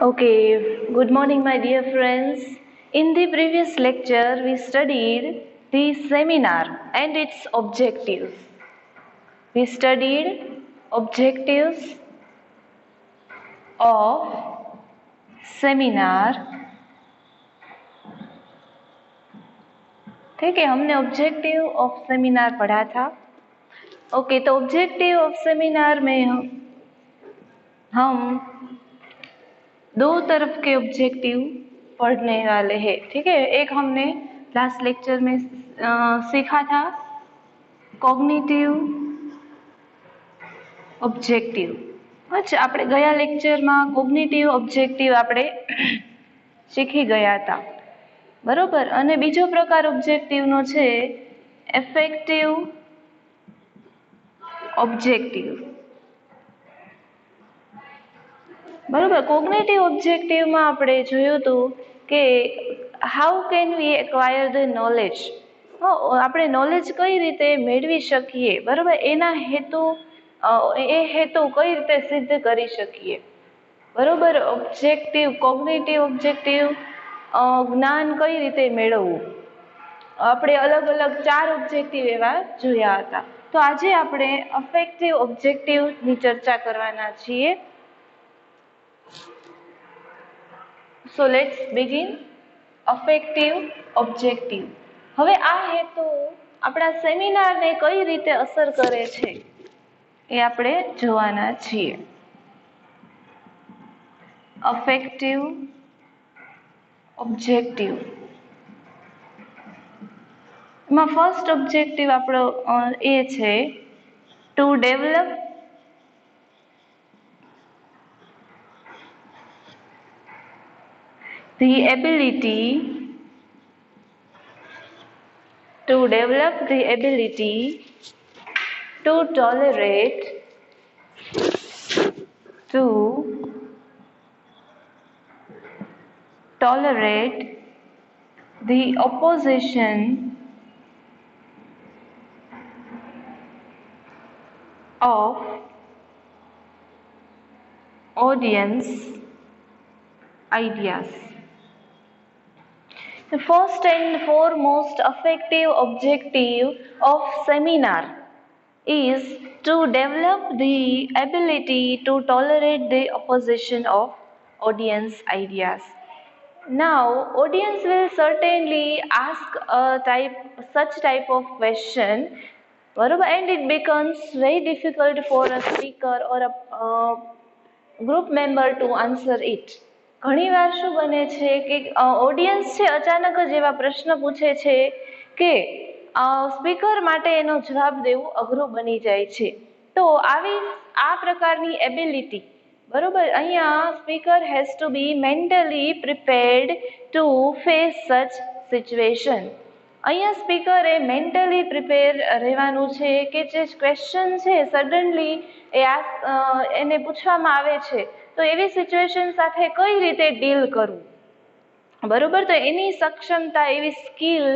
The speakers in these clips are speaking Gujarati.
Okay, good morning, my dear friends. In the previous lecture, we studied the seminar and its objectives. We studied objectives of seminar. ठीक है, हमने ऑब्जेक्टिव ऑफ सेमिनार पढ़ा था. ओके, तो ऑब्जेक्टिव ऑफ सेमिनार में हम दो तरफ के ऑब्जेक्टिव पढ़ने वाले हैं. ठीक है, एक हमने लास्ट लेक्चर में सीखा था કોગ્નિટિવ ઓબ્જેક્ટિવ. अच्छा, આપણે ગયા લેક્ચરમાં કોગ્નિટિવ ઓબ્જેક્ટિવ આપણે શીખી ગયા હતા, બરોબર. અને બીજો પ્રકાર ઓબ્જેક્ટિવનો છે એફેક્ટિવ ઓબ્જેક્ટિવ, બરોબર. કોગ્નિટિવ ઓબ્જેક્ટિવમાં આપણે જોયું હતું કે how can we acquire the knowledge, આપણે નોલેજ કઈ રીતે મેળવી શકીએ, બરોબર. એના હેતુ કઈ રીતે સિદ્ધ કરી શકીએ, બરોબર. ઓબ્જેક્ટિવ કોગ્નિટિવ ઓબ્જેક્ટિવ જ્ઞાન કઈ રીતે મેળવવું, આપણે અલગ અલગ 4 ઓબ્જેક્ટિવ એવા જોયા હતા. તો આજે આપણે અફેક્ટિવ ઓબ્જેક્ટિવની ચર્ચા કરવાના છીએ. So let's begin. Affective objective. હવે આ હેતુ આપણા સેમિનારને કઈ રીતે અસર કરે છે એ આપણે જોવાના છીએ. અફેક્ટિવ ઓબ્જેક્ટિવ એમાં ફર્સ્ટ ઓબ્જેક્ટિવ આપણો એ છે to develop the ability to tolerate the opposition of audience ideas. The first and foremost effective objective of seminar is to develop the ability to tolerate the opposition of audience ideas. Now, audience will certainly ask such type of question, and it becomes very difficult for a speaker or a group member to answer it. ઘણીવાર શું બને છે કે ઓડિયન્સ છે અચાનક જ એવા પ્રશ્ન પૂછે છે કે સ્પીકર માટે એનો જવાબ દેવું અઘરું બની જાય છે. તો આ પ્રકારની એબિલિટી, બરોબર, અહીંયા speaker has to be mentally prepared to face such situation. અહીંયા સ્પીકરે મેન્ટલી પ્રિપેર રહેવાનું છે કે જે ક્વેશ્ચન છે સડનલી એને પૂછવામાં આવે છે તો એવી સિચ્યુએશન સાથે કઈ રીતે ડીલ કરવું, બરોબર. તો એની સક્ષમતા, એવી સ્કિલ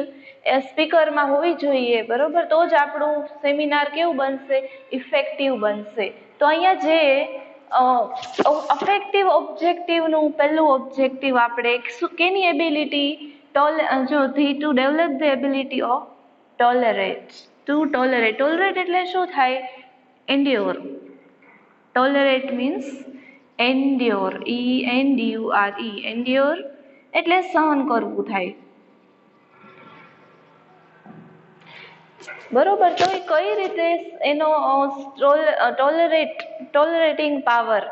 સ્પીકરમાં હોવી જોઈએ, બરોબર. તો જ આપણું સેમિનાર કેવું બનશે, ઇફેક્ટિવ બનશે. તો અહીંયા જે અફેક્ટિવ ઓબ્જેક્ટિવનું પહેલું ઓબ્જેક્ટિવ આપણે કેની ability to develop the ability of tolerate. Tolerate એટલે શું થાય? Endure. Tolerate means endure, ENDURE. Endure એટલે સહન કરવું થાય, બરોબર. તો એ કઈ રીતે એનો ટોલરેટિંગ પાવર,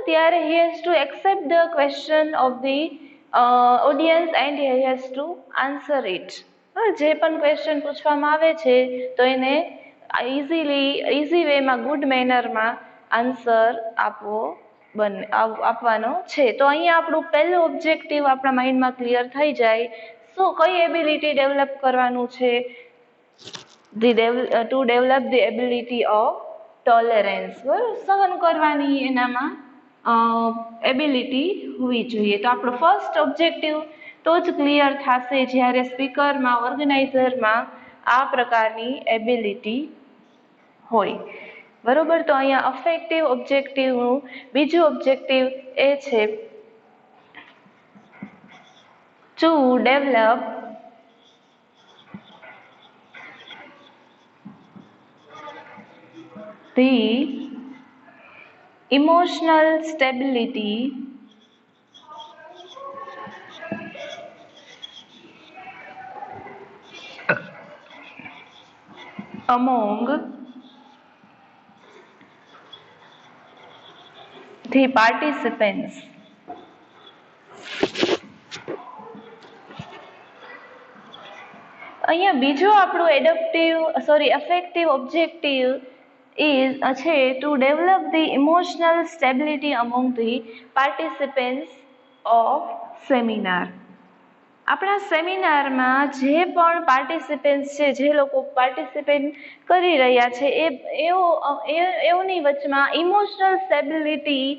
ત્યારે he has to accept the question of the audience and he has to answer it. જે પણ ક્વેશ્ચન પૂછવામાં આવે છે તો એને ઇઝી વેમાં, ગુડ મેનરમાં આન્સર આપવાનો છે. તો અહીંયા આપણું પહેલું ઓબ્જેક્ટિવ આપણા માઇન્ડમાં ક્લિયર થઈ જાય. શું કઈ એબિલિટી ડેવલપ કરવાનું છે? to develop the ability of tolerance, બરાબર, સહન કરવાની એનામાં એબિલિટી હોવી જોઈએ. તો આપણો ફર્સ્ટ ઓબ્જેક્ટિવ તો જ ક્લિયર થશે જ્યારે સ્પીકરમાં, ઓર્ગેનાઇઝરમાં આ પ્રકારની એબિલિટી હોય, બરોબર. તો અહીંયા અફેક્ટિવ ઓબ્જેક્ટિવનું બીજું ઓબ્જેક્ટિવ એ છે to develop the emotional stability among the participants. અહીંયા બીજો આપણું અફેક્ટિવ ઓબ્જેક્ટિવ છે to develop the emotional stability among the participants of seminar. આપણા સેમિનારમાં જે પણ પાર્ટિસિપન્ટ્સ છે, જે લોકો પાર્ટિસિપેટ કરી રહ્યા છે, એઓની વચમાં ઇમોશનલ સ્ટેબિલિટી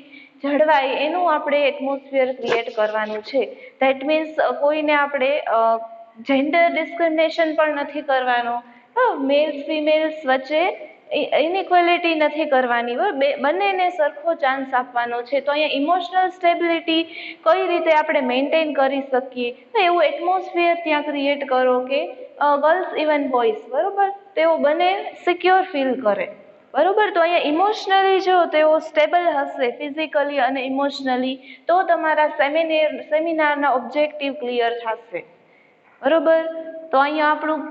જળવાય એનું આપણે એટમોસ્ફિયર ક્રિએટ કરવાનું છે. ધેટ મીન્સ કોઈને આપણે જેન્ડર ડિસ્ક્રિમિનેશન પણ નથી કરવાનો, મેલ્સ ફિમેલ્સ વચ્ચે ઇનઇક્વાલિટી નથી કરવાની, બંનેને સરખો ચાન્સ આપવાનો છે. તો અહીંયા ઇમોશનલ સ્ટેબિલિટી કઈ રીતે આપણે મેન્ટેન કરી શકીએ, તો એવું એટમોસ્ફિયર ત્યાં ક્રિએટ કરો કે ગર્લ્સ ઇવન બોયઝ, બરોબર, તેઓ બંને સિક્યોર ફીલ કરે, બરોબર. તો અહીંયા ઇમોશનલી જો તેઓ સ્ટેબલ હશે ફિઝિકલી અને ઇમોશનલી, તો તમારા સેમિનારના ઓબ્જેક્ટિવ ક્લિયર થશે, બરોબર. તો અહીંયા આપણું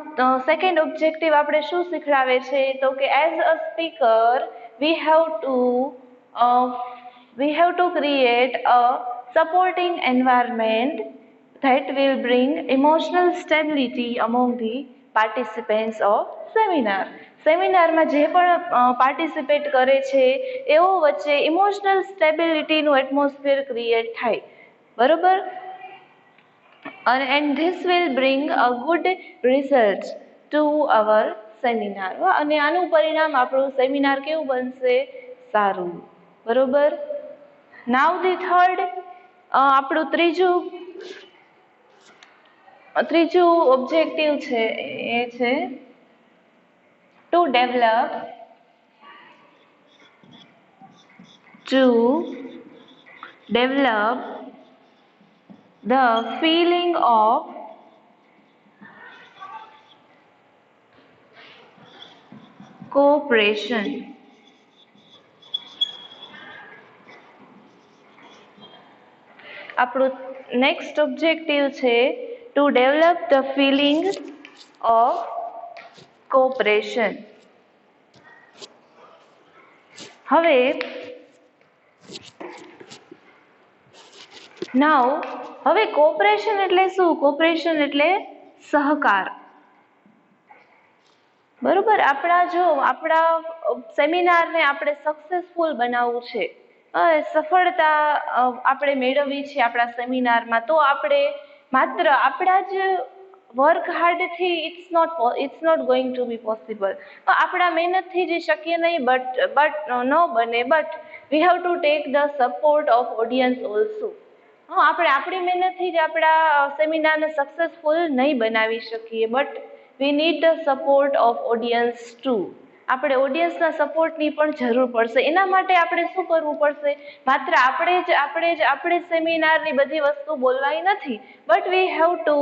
સેકન્ડ ઓબ્જેક્ટિવ આપણે શું શીખડાવે છે, તો કે as a speaker V have to create a supporting environment that will bring emotional stability among the participants of seminar. સેમિનારમાં જે પણ પાર્ટિસિપેટ કરે છે એઓ વચ્ચે ઇમોશનલ સ્ટેબિલિટીનું એટમોસ્ફિયર ક્રિએટ થાય, બરોબર. and this will bring a good result to our seminar. અને આનું પરિણામ આપણું સેમિનાર કેવું બનશે, સારું, બરોબર. નાવ ધી થર્ડ, આપણું ત્રીજું ઓબ્જેક્ટિવ છે એ છે to develop the feeling of cooperation. આપણું નેક્સ્ટ ઓબ્જેક્ટિવ છે to develop the feeling of cooperation. હવે કોઓપરેશન એટલે શું? કોઓપરેશન એટલે સહકાર, બરોબર. આપણા સેમિનારને આપણે સક્સેસફુલ બનાવવું છે, સફળતા આપણે મેળવવી છે આપણા સેમિનારમાં, તો આપણે માત્ર આપણા જ વર્ક હાર્ડથી it's not going to be possible. આપણા મહેનતથી જ શક્ય નહીં, બટ ન બને, but we have to take the support of audience also. આપણે આપણી મહેનતથી જ આપણા સેમિનારને સક્સેસફુલ નહીં બનાવી શકીએ, but we need the support of audience too. આપણે ઓડિયન્સના સપોર્ટની પણ જરૂર પડશે. એના માટે આપણે શું કરવું પડશે? માત્ર આપણે સેમિનારની બધી વસ્તુ બોલવાની નથી, but we have to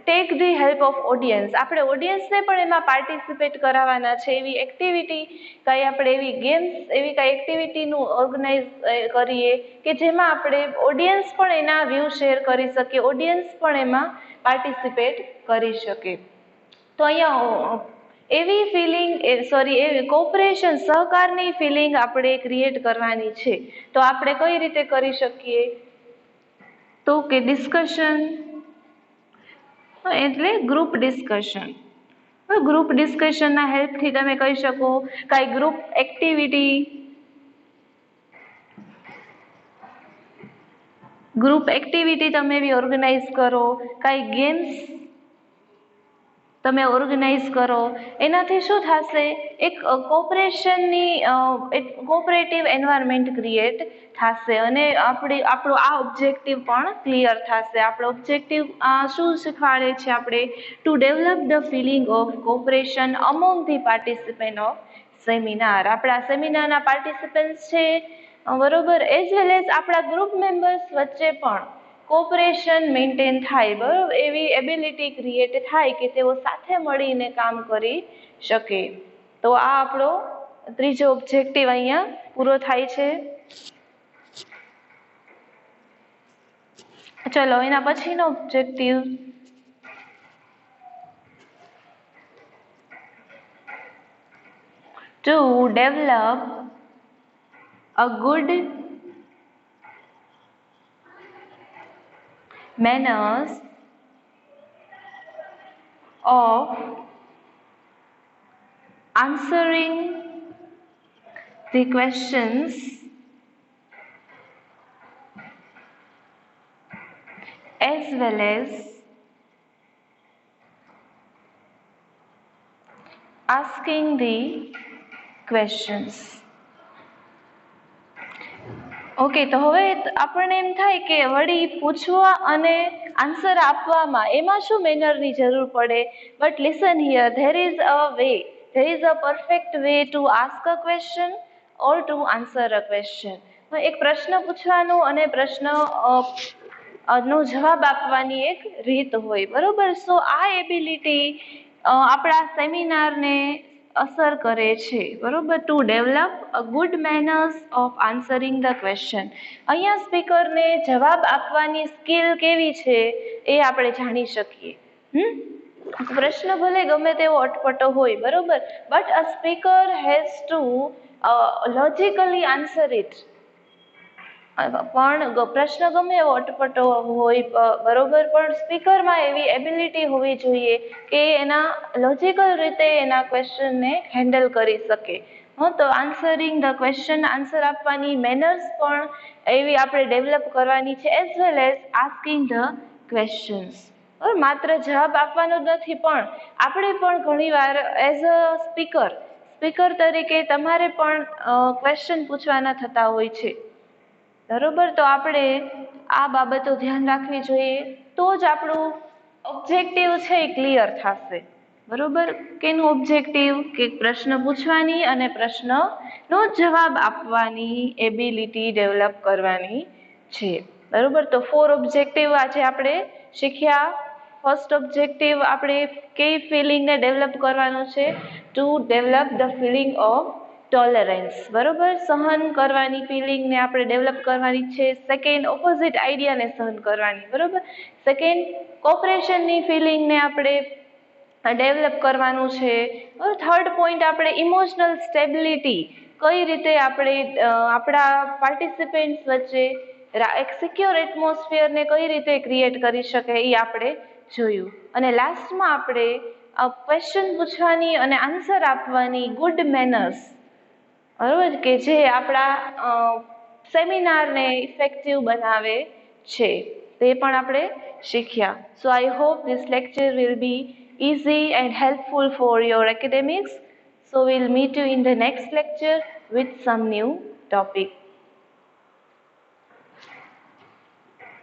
tech the help of audience. આપણે ઓડિયન્સને પણ એમાં પાર્ટિસિપેટ કરાવવાના છે. એવી એક્ટિવિટી આપણે એવી ગેમ્સ, એવી કાંઈ એક્ટિવિટીનું ઓર્ગેનાઇઝ કરીએ કે જેમાં આપણે ઓડિયન્સ પણ એના વ્યૂ શેર કરી શકીએ, ઓડિયન્સ પણ એમાં પાર્ટિસિપેટ કરી શકે. તો અહીંયા એવી કોઓપરેશન, સહકારની ફિલિંગ આપણે ક્રિએટ કરવાની છે. તો આપણે કઈ રીતે કરી શકીએ? તો કે ડિસ્કશન એટલે ગ્રુપ ડિસ્કશન. ગ્રુપ ડિસ્કશનના હેલ્પથી તમે કહી શકો કાંઈ ગ્રુપ એક્ટિવિટી તમે એવી ઓર્ગેનાઇઝ કરો, કાંઈ ગેમ્સ તમે ઓર્ગેનાઇઝ કરો. એનાથી શું થશે? એક કોઓપરેટિવ એન્વાયરમેન્ટ ક્રિએટ થશે અને આપણો આ ઓબ્જેક્ટિવ પણ ક્લિયર થશે. આપણો ઓબ્જેક્ટિવ શું શીખવાડે છે? આપણે to develop the feeling of cooperation among the participant of seminar. આપણા સેમિનારના પાર્ટિસિપન્ટ્સ છે, બરોબર, એઝ વેલ એઝ આપણા ગ્રુપ મેમ્બર્સ વચ્ચે પણ કોપરેશન મેન્ટેન થાય, બરોબર, એવી એબિલિટી ક્રિએટ થાય કે તેઓ સાથે મળીને કામ કરી શકે. તો આ આપણો ત્રીજો ઓબ્જેક્ટિવ અહીંયા પૂરો થાય છે. ચલો એના પછીનો objective to develop a good manners of answering the questions as well as asking the questions. Okay, તો હવે આપણને એમ થાય કે વળી પૂછવા અને આન્સર આપવામાં એમાં શું મેનરની જરૂર પડે? But listen here, there is a way, there is a perfect way to ask a question or to answer a question. એક પ્રશ્ન પૂછવાનો અને પ્રશ્ન નો જવાબ આપવાની એક રીત હોય, બરોબર. સો આ એબિલિટી આપણા સેમિનારને અસર કરે છે, બરોબર. To develop a good manners of answering the question. અહીંયા સ્પીકરને જવાબ આપવાની સ્કિલ કેવી છે એ આપણે જાણી શકીએ. પ્રશ્ન ભલે ગમે તેવો અટપટો હોય, બરોબર, but a speaker has to logically answer it. પણ પ્રશ્ન ગમે એવો અટપટો હોય, બરોબર, પણ સ્પીકરમાં એવી એબિલિટી હોવી જોઈએ કે એના લોજિકલ રીતે એના ક્વેશ્ચનને હેન્ડલ કરી શકે. તો આન્સરિંગ ધ ક્વેશ્ચન, આન્સર આપવાની મેનર્સ પણ એવી આપણે ડેવલપ કરવાની છે, as well as asking the questions. માત્ર જવાબ આપવાનો જ નથી, પણ આપણે પણ ઘણીવાર એઝ અ સ્પીકર તરીકે તમારે પણ ક્વેશ્ચન પૂછવાના થતા હોય છે, બરોબર. તો આપણે આ બાબતો ધ્યાન રાખવી જોઈએ, તો જ આપણું ઓબ્જેક્ટિવ છે એ ક્લિયર થશે, બરોબર. કેનું ઓબ્જેક્ટિવ? કે પ્રશ્ન પૂછવાની અને પ્રશ્નનો જવાબ આપવાની એબિલિટી ડેવલપ કરવાની છે, બરોબર. તો 4 ઓબ્જેક્ટિવ આજે આપણે શીખ્યા. ફર્સ્ટ ઓબ્જેક્ટિવ આપણે કઈ ફિલિંગને ડેવલપ કરવાનું છે? To develop the feeling of tolerance, બરોબર. સહન કરવાની ફિલિંગને આપણે ડેવલપ કરવાની છે. સેકન્ડ, ઓપોઝિટ આઈડિયાને સહન કરવાની, બરોબર. સેકન્ડ, કોપરેશનની ફિલિંગને આપણે ડેવલપ કરવાનું છે. થર્ડ પોઈન્ટ, આપણે ઇમોશનલ સ્ટેબિલિટી કઈ રીતે આપણે આપણા પાર્ટિસિપેન્ટ્સ વચ્ચે એક સિક્યોર એટમોસ્ફિયરને કઈ રીતે ક્રિએટ કરી શકે એ આપણે જોયું. અને લાસ્ટમાં આપણે ક્વેશ્ચન પૂછવાની અને આન્સર આપવાની ગુડ મેનર્સ, બરોબર, કે જે આપણા સેમિનારને ઇફેક્ટિવ બનાવે છે, તે પણ આપણે શીખ્યા. So I hope this lecture will be easy and helpful for your academics. So we'll meet you in the next lecture with some new topic.